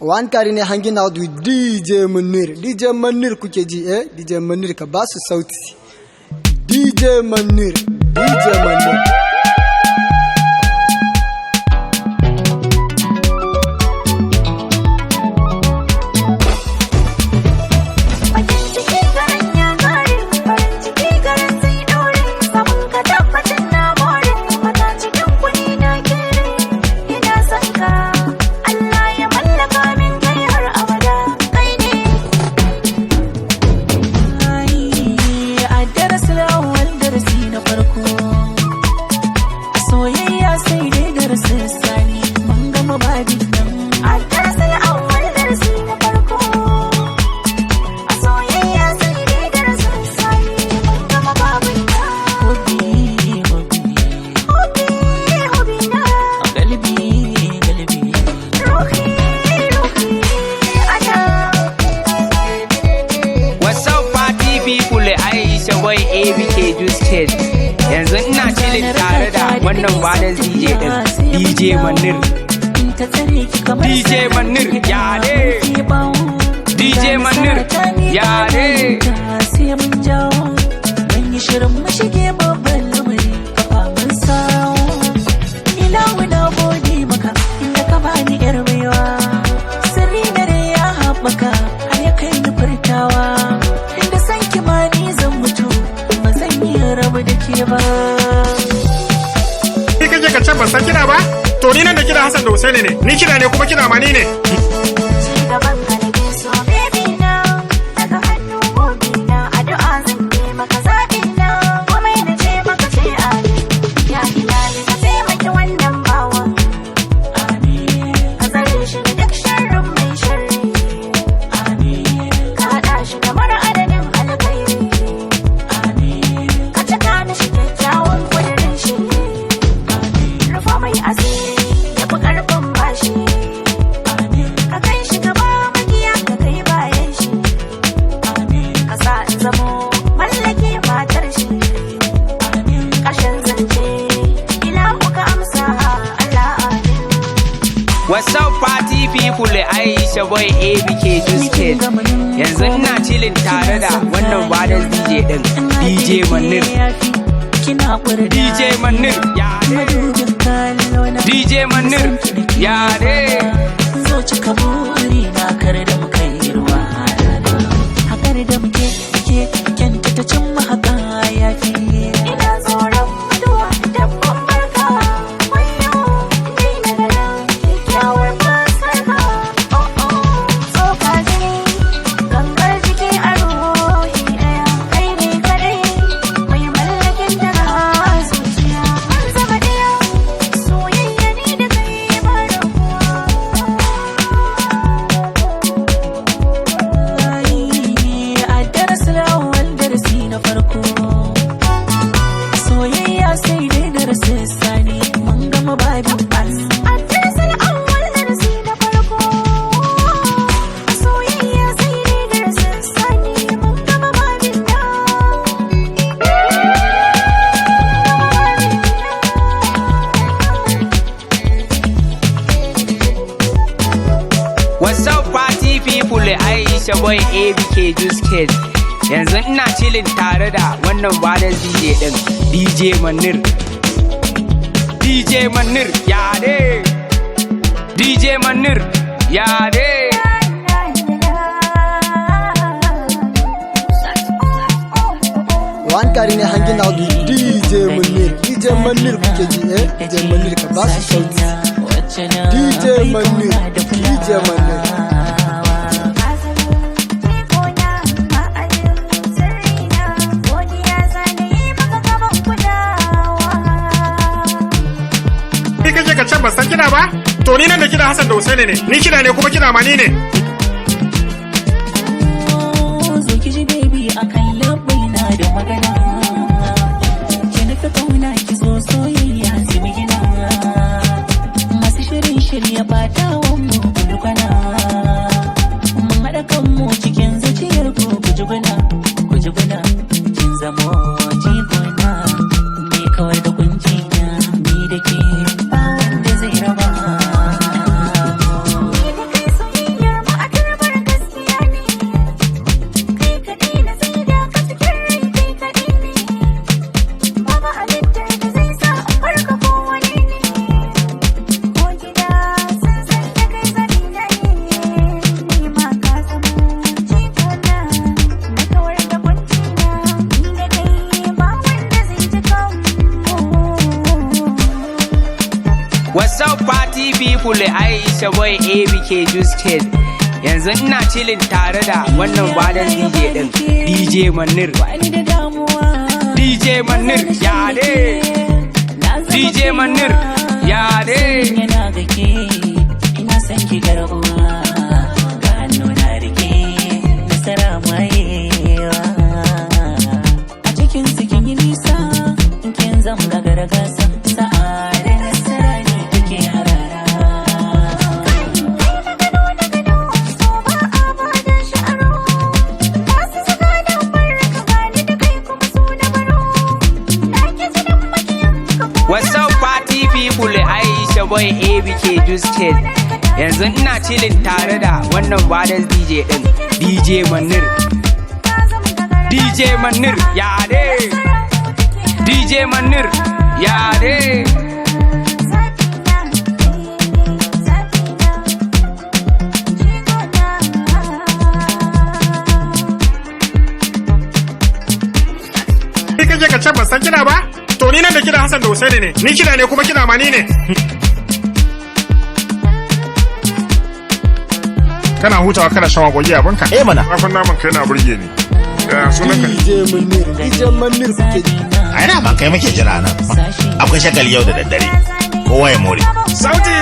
One Karine hanging out with DJ Munir. DJ Munir kuke ji DJ Munir ka ba su sauti. DJ Munir, DJ Munir. Yanzu ina chilling tare da wannan badan DJ din DJ Munir. DJ Munir ya ne DJ Munir ya ne sai mun jawo mun yi shirin mu shige babban lamari kafa mun sawo ina wuna gode maka inda ka bani yar baiwa sirri dare ya haɓaka har ya kai ni furtawa inda san ki ma ni zan mutu ba zan yi rabu da ke ba. Ni kake ka can ban san kina ba? To ni nan da kina Hassan da Husaini ne. Ni kina ne kuma kina ma ni ne. What's up party people, Aisha boy ABK Juice Kid. Yanzu ina chilling tare da wannan badan DJ din DJ Munir. DJ Munir ya ne DJ Munir ya ne zo cika buri na kare da muka yi ruwa hakar da muke kyanta ta cin mahaka yafi ina tsoron mutuwa dabban barka wayo ni na da kyakkyawar fasarka tsoka jini gangar jiki a ruhi daya kai ne kadai mai mallakin daga zuciya mun zama daya soyayya ni da kai ba rabuwa a darasi na farko soyayya sai dai darasi sani mun gama babin bas a darasin awwal darasi na farko soyayya sai dai darasi sani mun gama babin What's up party people, Aisha boy ABK Juice Kid. Yanzu ina chilling tare da wannan badan DJ din DJ Munir. DJ Munir ya ne DJ Munir ya ne One Karine hanging out with DJ Munir. DJ Munir kuke ji DJ Munir ka ba su sauti. DJ Munir, DJ Munir. Ni kake ka can ban san kina ba? To ni nan da kina Hassan da Husaini ne. Ni kina ne kuma kina ma ni ne. zo ki ji baby akan labbai na da magana ki nufi kauna ki zo soyayya zimigina masu shirin shirya batawan mu kulkwana mun haɗa kanmu cikin zuciyar ku kujuguna kin zamo jigona ni kawai da kunci na ni da ke ba wanda zai raba ni da kai soyayya people, Aisha boy ABK Juice Kid. Yanzu ina chilling tare da wannan badan DJ din, DJ Manir. DJ Manir, ya de. DJ Manir, ya de. Ina san ki garbuwa, ga hannu na rike, nasara mayewa. A cikin sikin yi nisa, kin zama gargasa, sa'a da nasara ne take harara. What's up party people, Aisha boy ABK Juice Kid. Yanzu ina chilling tare da wannan badan DJ din, DJ Manir. DJ Manir, ya de. DJ Manir, ya de. Ni kaje ka ce ban san kina ba? To ni nan da kida Hassan da Husaini ne. Ni kida ne kuma kida ma ni ne. Kana hutawa kana shan waƙoƙi abinka? Eh mana. Rafin naman kai na burge ni. Ya sunan ka? DJ Manir, DJ Manir kuke ji. Ai na ban kai muke jira nan. Akwai shagali yau da daddare. Kowa ya more. Sauti!